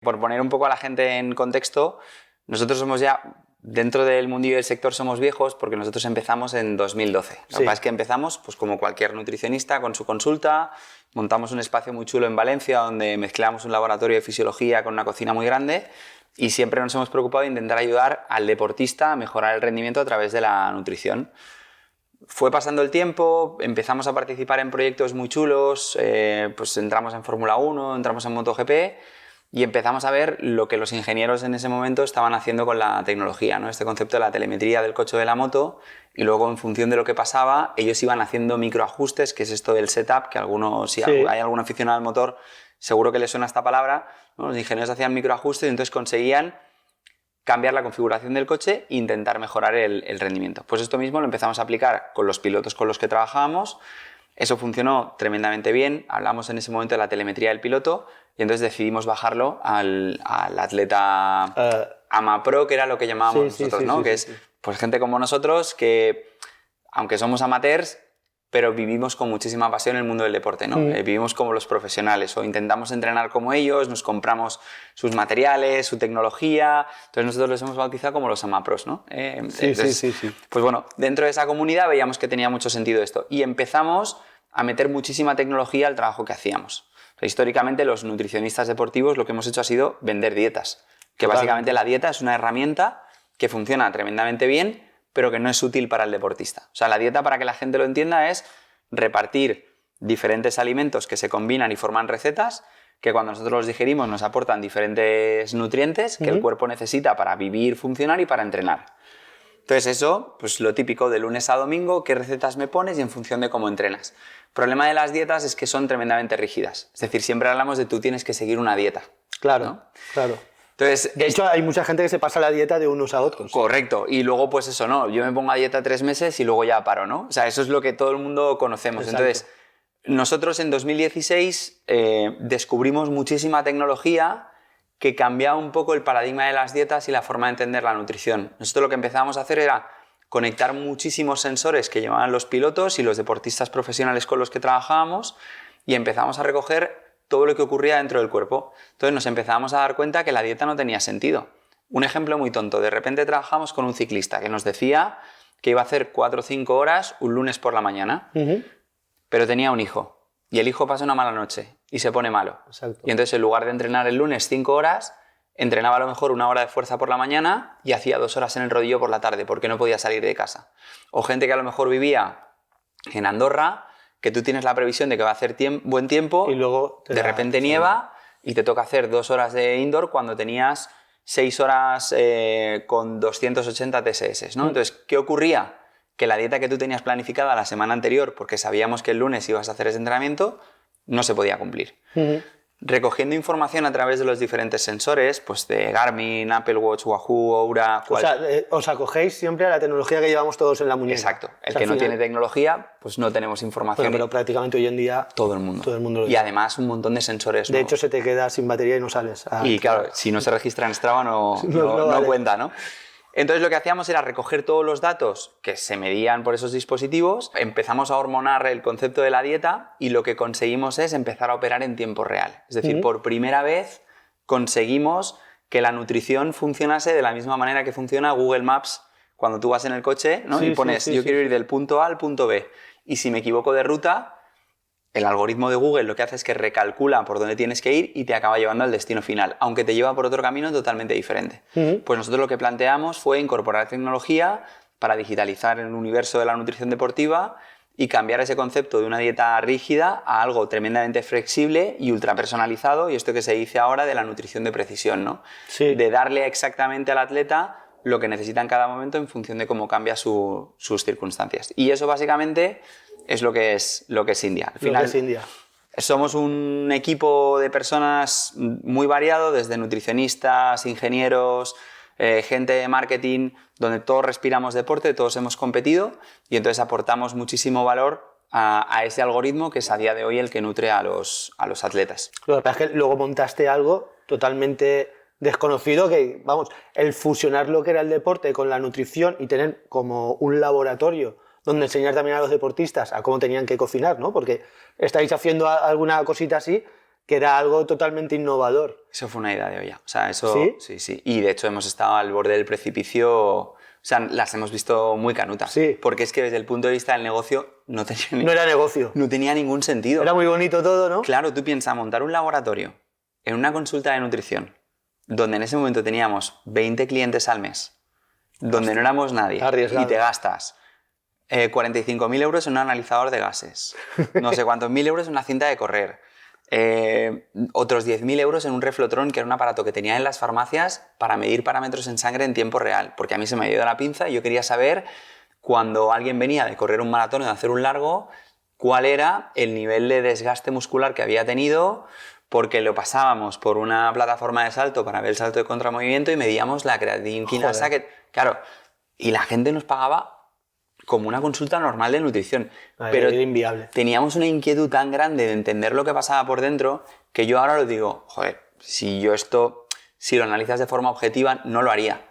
Por poner un poco a la gente en contexto, nosotros somos ya, dentro del mundillo del sector somos viejos porque nosotros empezamos en 2012. Lo que pasa es que empezamos, pues como cualquier nutricionista, con su consulta, montamos un espacio muy chulo en Valencia donde mezclamos un laboratorio de fisiología con una cocina muy grande y siempre nos hemos preocupado de intentar ayudar al deportista a mejorar el rendimiento a través de la nutrición. Fue pasando el tiempo, empezamos a participar en proyectos muy chulos, pues entramos en Fórmula 1, entramos en MotoGP y empezamos a ver lo que los ingenieros en ese momento estaban haciendo con la tecnología, ¿no? Este concepto de la telemetría del coche o de la moto, y luego en función de lo que pasaba, ellos iban haciendo microajustes, que es esto del setup, que algunos, si hay algún aficionado al motor, seguro que les suena esta palabra, ¿no? Los ingenieros hacían microajustes y entonces conseguían cambiar la configuración del coche e intentar mejorar el rendimiento. Pues esto mismo lo empezamos a aplicar con los pilotos con los que trabajábamos. Eso funcionó tremendamente bien. Hablamos en ese momento de la telemetría del piloto y entonces decidimos bajarlo al atleta AmaPro, que era lo que llamábamos nosotros, ¿no? Que es pues, gente como nosotros que, aunque somos amateurs, pero vivimos con muchísima pasión el mundo del deporte, ¿no? Vivimos como los profesionales o intentamos entrenar como ellos, nos compramos sus materiales, su tecnología, entonces nosotros los hemos bautizado como los AmaPros, ¿no? Pues bueno, dentro de esa comunidad veíamos que tenía mucho sentido esto y empezamos a meter muchísima tecnología al trabajo que hacíamos. O sea, históricamente los nutricionistas deportivos lo que hemos hecho ha sido vender dietas, que básicamente la dieta es una herramienta que funciona tremendamente bien, pero que no es útil para el deportista. O sea, la dieta, para que la gente lo entienda, es repartir diferentes alimentos que se combinan y forman recetas que cuando nosotros los digerimos nos aportan diferentes nutrientes que el cuerpo necesita para vivir, funcionar y para entrenar. Entonces eso, pues lo típico de lunes a domingo, qué recetas me pones y en función de cómo entrenas. El problema de las dietas es que son tremendamente rígidas. Es decir, siempre hablamos de tú tienes que seguir una dieta. Claro, ¿no? claro. Entonces, de hecho, hay mucha gente que se pasa la dieta de unos a otros. Correcto. Y luego, pues eso, ¿no? Yo me pongo a dieta 3 meses y luego ya paro, ¿no? O sea, eso es lo que todo el mundo conocemos. Exacto. Entonces, nosotros en 2016 descubrimos muchísima tecnología que cambiaba un poco el paradigma de las dietas y la forma de entender la nutrición. Nosotros lo que empezábamos a hacer era conectar muchísimos sensores que llevaban los pilotos y los deportistas profesionales con los que trabajábamos y empezamos a recoger todo lo que ocurría dentro del cuerpo. Entonces nos empezábamos a dar cuenta que la dieta no tenía sentido. Un ejemplo muy tonto, de repente trabajamos con un ciclista que nos decía que iba a hacer 4 o 5 horas un lunes por la mañana, pero tenía un hijo y el hijo pasa una mala noche y se pone malo. Exacto. Y entonces en lugar de entrenar el lunes 5 horas, entrenaba a lo mejor 1 hora de fuerza por la mañana y hacía 2 horas en el rodillo por la tarde porque no podía salir de casa. O gente que a lo mejor vivía en Andorra, que tú tienes la previsión de que va a hacer buen tiempo y luego de repente nieva y te toca hacer 2 horas de indoor cuando tenías 6 horas con 280 TSS, ¿no? Entonces, ¿qué ocurría? Que la dieta que tú tenías planificada la semana anterior, porque sabíamos que el lunes ibas a hacer ese entrenamiento, no se podía cumplir. Recogiendo información a través de los diferentes sensores, pues de Garmin, Apple Watch, Wahoo, Oura... O sea, os acogéis siempre a la tecnología que llevamos todos en la muñeca. Exacto. El que no tiene tecnología, pues no tenemos información. Pero prácticamente hoy en día... Todo el mundo lo tiene. Y además un montón de sensores. De hecho, se te queda sin batería y no sales. Y claro, si no se registra en Strava no vale. Cuenta, ¿no? Entonces lo que hacíamos era recoger todos los datos que se medían por esos dispositivos, empezamos a hormonar el concepto de la dieta y lo que conseguimos es empezar a operar en tiempo real. Es decir, por primera vez conseguimos que la nutrición funcionase de la misma manera que funciona Google Maps cuando tú vas en el coche, ¿no? Y pones, yo quiero ir del punto A al punto B. Y si me equivoco de ruta, el algoritmo de Google lo que hace es que recalcula por dónde tienes que ir y te acaba llevando al destino final, aunque te lleva por otro camino totalmente diferente. Pues nosotros lo que planteamos fue incorporar tecnología para digitalizar el universo de la nutrición deportiva y cambiar ese concepto de una dieta rígida a algo tremendamente flexible y ultra personalizado, y esto que se dice ahora de la nutrición de precisión, ¿no? Sí. De darle exactamente al atleta lo que necesita en cada momento en función de cómo cambia sus circunstancias. Y eso básicamente es lo que es India. Al final, somos un equipo de personas muy variado, desde nutricionistas, ingenieros, gente de marketing, donde todos respiramos deporte, todos hemos competido y entonces aportamos muchísimo valor a ese algoritmo que es a día de hoy el que nutre a los atletas. Lo que pasa es que luego montaste algo totalmente desconocido, que, vamos, el fusionar lo que era el deporte con la nutrición y tener como un laboratorio donde enseñar también a los deportistas a cómo tenían que cocinar, ¿no? Porque estáis haciendo alguna cosita así que era algo totalmente innovador. Eso fue una idea de olla. O sea, eso... ¿Sí? Sí. Y de hecho hemos estado al borde del precipicio... O sea, las hemos visto muy canutas. Sí. Porque es que desde el punto de vista del negocio no No era negocio. no tenía ningún sentido. Era muy bonito todo, ¿no? Claro, tú piensas montar un laboratorio en una consulta de nutrición, donde en ese momento teníamos 20 clientes al mes, donde no éramos nadie, arriesgado. y te gastas 45.000 euros en un analizador de gases, no sé cuántos mil euros en una cinta de correr, otros 10.000 euros en un Reflotron, que era un aparato que tenía en las farmacias para medir parámetros en sangre en tiempo real, porque a mí se me ha ido la pinza y yo quería saber, cuando alguien venía de correr un maratón o de hacer un largo, cuál era el nivel de desgaste muscular que había tenido, porque lo pasábamos por una plataforma de salto para ver el salto de contramovimiento y medíamos la creatinina, que, claro, y la gente nos pagaba como una consulta normal de nutrición. Pero era inviable. Teníamos una inquietud tan grande de entender lo que pasaba por dentro que yo ahora lo digo, joder, si lo analizas de forma objetiva, no lo haría.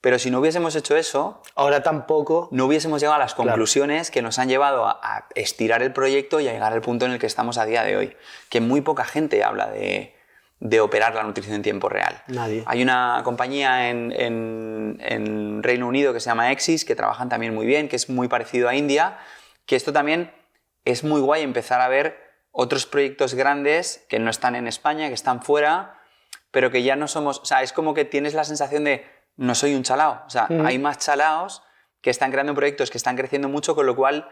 Pero si no hubiésemos hecho eso... Ahora tampoco... No hubiésemos llegado a las conclusiones que nos han llevado a estirar el proyecto y a llegar al punto en el que estamos a día de hoy. Que muy poca gente habla de operar la nutrición en tiempo real. Nadie. Hay una compañía en Reino Unido que se llama Exis, que trabajan también muy bien, que es muy parecido a India, que esto también es muy guay empezar a ver otros proyectos grandes que no están en España, que están fuera, pero que ya no somos... O sea, es como que tienes la sensación de no soy un chalao. O sea, hay más chalaos que están creando proyectos que están creciendo mucho, con lo cual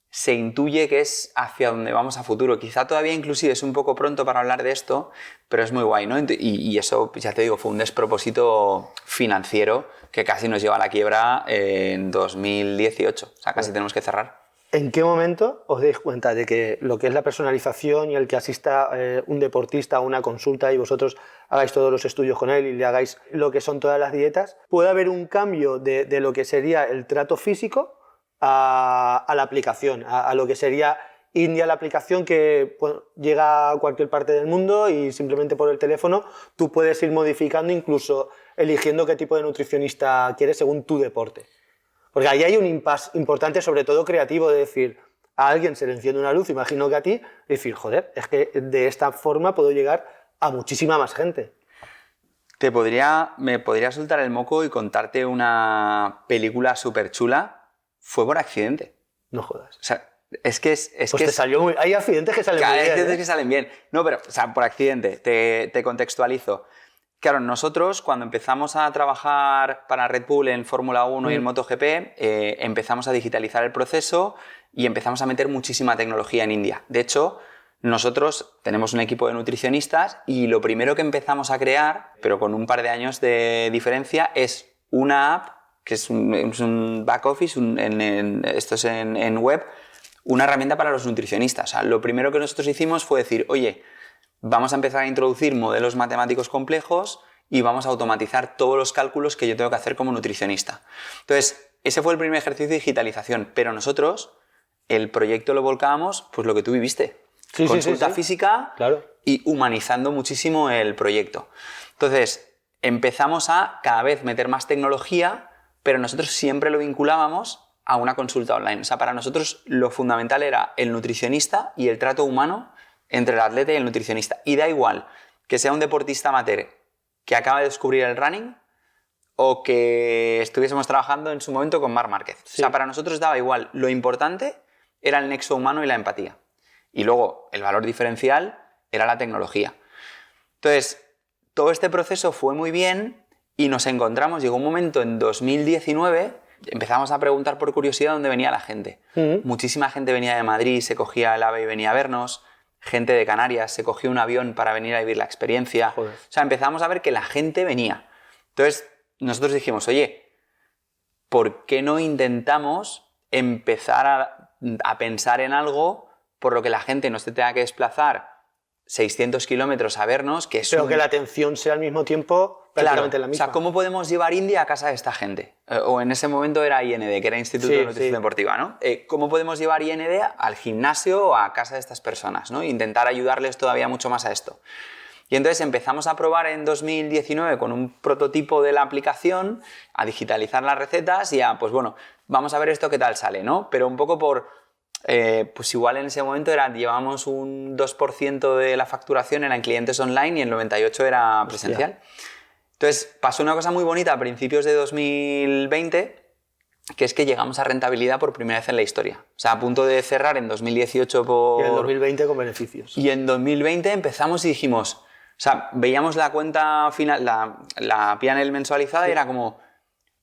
se intuye que es hacia donde vamos a futuro. Quizá todavía inclusive es un poco pronto para hablar de esto, pero es muy guay, ¿no? Y eso, ya te digo, fue un despropósito financiero que casi nos lleva a la quiebra en 2018. O sea, casi tenemos que cerrar. ¿En qué momento os dais cuenta de que lo que es la personalización y el que asista un deportista a una consulta y vosotros hagáis todos los estudios con él y le hagáis lo que son todas las dietas, puede haber un cambio de lo que sería el trato físico a la aplicación, a lo que sería India, la aplicación que llega a cualquier parte del mundo y simplemente por el teléfono tú puedes ir modificando, incluso eligiendo qué tipo de nutricionista quieres según tu deporte? Porque ahí hay un impasse importante, sobre todo creativo, de decir, a alguien se le enciende una luz, imagino que a ti, decir, joder, es que de esta forma puedo llegar a muchísima más gente. Me podría soltar el moco y contarte una película súper chula. Fue por accidente. No jodas. O sea, es que es... Pues te salió muy... Hay accidentes que salen muy bien. Hay accidentes que salen bien. No, pero, o sea, por accidente, te contextualizo. Claro, nosotros cuando empezamos a trabajar para Red Bull en Fórmula 1 y en MotoGP, empezamos a digitalizar el proceso y empezamos a meter muchísima tecnología en India. De hecho, nosotros tenemos un equipo de nutricionistas y lo primero que empezamos a crear, pero con un par de años de diferencia, es una app, que es un back office, esto es en web, una herramienta para los nutricionistas. O sea, lo primero que nosotros hicimos fue decir, oye, vamos a empezar a introducir modelos matemáticos complejos y vamos a automatizar todos los cálculos que yo tengo que hacer como nutricionista. Entonces, ese fue el primer ejercicio de digitalización, pero nosotros el proyecto lo volcábamos, pues lo que tú viviste, consulta física, claro, y humanizando muchísimo el proyecto. Entonces, empezamos a cada vez meter más tecnología, pero nosotros siempre lo vinculábamos a una consulta online. O sea, para nosotros lo fundamental era el nutricionista y el trato humano entre el atleta y el nutricionista. Y da igual que sea un deportista amateur que acaba de descubrir el running o que estuviésemos trabajando en su momento con Marc Márquez. Sí. O sea, para nosotros daba igual. Lo importante era el nexo humano y la empatía. Y luego, el valor diferencial era la tecnología. Entonces, todo este proceso fue muy bien y nos encontramos, llegó un momento en 2019, empezamos a preguntar por curiosidad dónde venía la gente. Muchísima gente venía de Madrid, se cogía el AVE y venía a vernos. Gente de Canarias se cogió un avión para venir a vivir la experiencia. Joder. O sea, empezamos a ver que la gente venía. Entonces, nosotros dijimos, oye, ¿por qué no intentamos empezar a pensar en algo por lo que la gente no se tenga que desplazar 600 kilómetros a vernos? Pero que la atención sea al mismo tiempo prácticamente la misma. O sea, ¿cómo podemos llevar India a casa de esta gente? O en ese momento era IND, que era Instituto de Nutrición Deportiva, ¿no? ¿Cómo podemos llevar IND al gimnasio o a casa de estas personas, ¿no? Intentar ayudarles todavía mucho más a esto. Y entonces empezamos a probar en 2019 con un prototipo de la aplicación, a digitalizar las recetas y a, pues bueno, vamos a ver esto qué tal sale, ¿no? Pero un poco por pues igual en ese momento llevábamos un 2% de la facturación era en clientes online y el 98% era presencial. Entonces pasó una cosa muy bonita a principios de 2020, que es que llegamos a rentabilidad por primera vez en la historia. O sea, a punto de cerrar en 2018 Y en 2020 con beneficios. Y en 2020 empezamos y dijimos... O sea, veíamos la cuenta final, la P&L mensualizada y era como...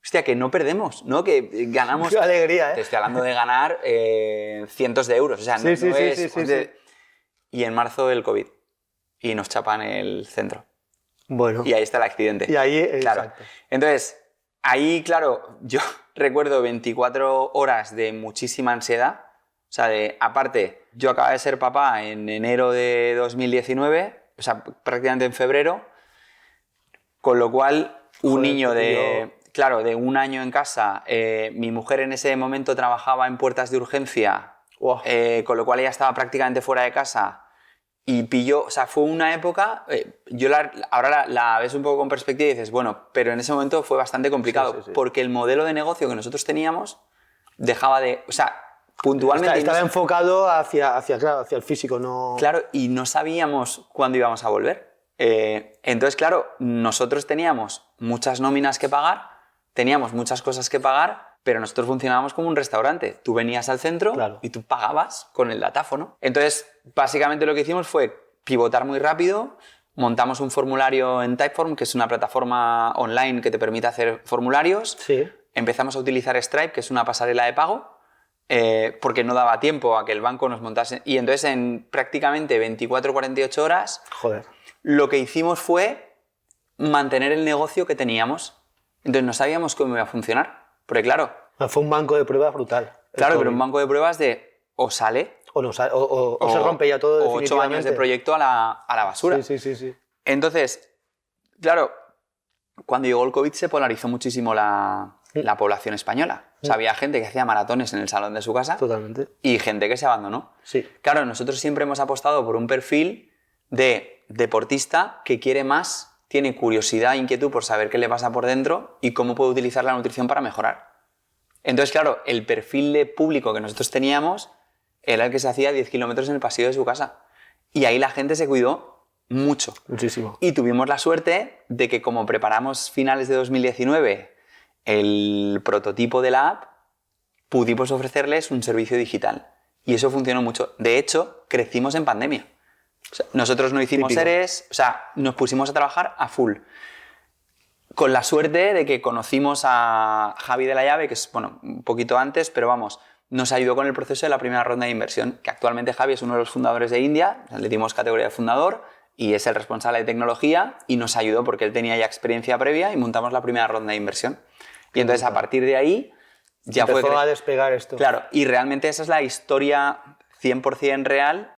Hostia, que no perdemos, ¿no? Que ganamos... ¡Qué alegría, Te estoy hablando de ganar cientos de euros. O sea, no es... Sí. Y en marzo el COVID. Y nos chapan el centro. Bueno. Y ahí está el accidente. Y ahí, claro. exacto. Entonces, ahí, claro, yo recuerdo 24 horas de muchísima ansiedad. O sea, aparte, yo acababa de ser papá en enero de 2019, o sea, prácticamente en febrero, con lo cual un niño claro, de 1 año en casa, mi mujer en ese momento trabajaba en puertas de urgencia, Wow. Con lo cual ella estaba prácticamente fuera de casa. Y pilló, o sea, fue una época, ahora la ves un poco con perspectiva y dices, bueno, pero en ese momento fue bastante complicado, porque el modelo de negocio que nosotros teníamos dejaba de, o sea, puntualmente... Estaba enfocado hacia el físico, no... Claro, y no sabíamos cuándo íbamos a volver. Entonces, claro, nosotros teníamos muchas nóminas que pagar, teníamos muchas cosas que pagar, pero nosotros funcionábamos como un restaurante. Tú venías al centro y tú pagabas con el datáfono. Entonces, básicamente lo que hicimos fue pivotar muy rápido, montamos un formulario en Typeform, que es una plataforma online que te permite hacer formularios. Sí. Empezamos a utilizar Stripe, que es una pasarela de pago, porque no daba tiempo a que el banco nos montase. Y entonces, en prácticamente 24 o 48 horas, lo que hicimos fue mantener el negocio que teníamos. Entonces, no sabíamos cómo iba a funcionar. Porque claro... Fue un banco de pruebas brutal. Claro, pero un banco de pruebas de o sale... O no sale, o se rompe ya todo definitivamente. 8 años de proyecto a la basura. Sí. Entonces, claro, cuando llegó el COVID se polarizó muchísimo la población española. O sea, había gente que hacía maratones en el salón de su casa. Totalmente. Y gente que se abandonó. Sí. Claro, nosotros siempre hemos apostado por un perfil de deportista que quiere más, tiene curiosidad e inquietud por saber qué le pasa por dentro y cómo puede utilizar la nutrición para mejorar. Entonces, claro, el perfil de público que nosotros teníamos era el que se hacía 10 kilómetros en el pasillo de su casa. Y ahí la gente se cuidó mucho. Muchísimo. Y tuvimos la suerte de que como preparamos finales de 2019 el prototipo de la app, pudimos ofrecerles un servicio digital. Y eso funcionó mucho. De hecho, crecimos en pandemia. O sea, nosotros no hicimos ERES, o sea, nos pusimos a trabajar a full. Con la suerte de que conocimos a Javi de la Llave, que es, bueno, un poquito antes, pero vamos, nos ayudó con el proceso de la primera ronda de inversión, que actualmente Javi es uno de los fundadores de India, le dimos categoría de fundador y es el responsable de tecnología y nos ayudó porque él tenía ya experiencia previa y montamos la primera ronda de inversión. Y entonces a partir de ahí ya empezó a despegar esto. Claro, y realmente esa es la historia 100% real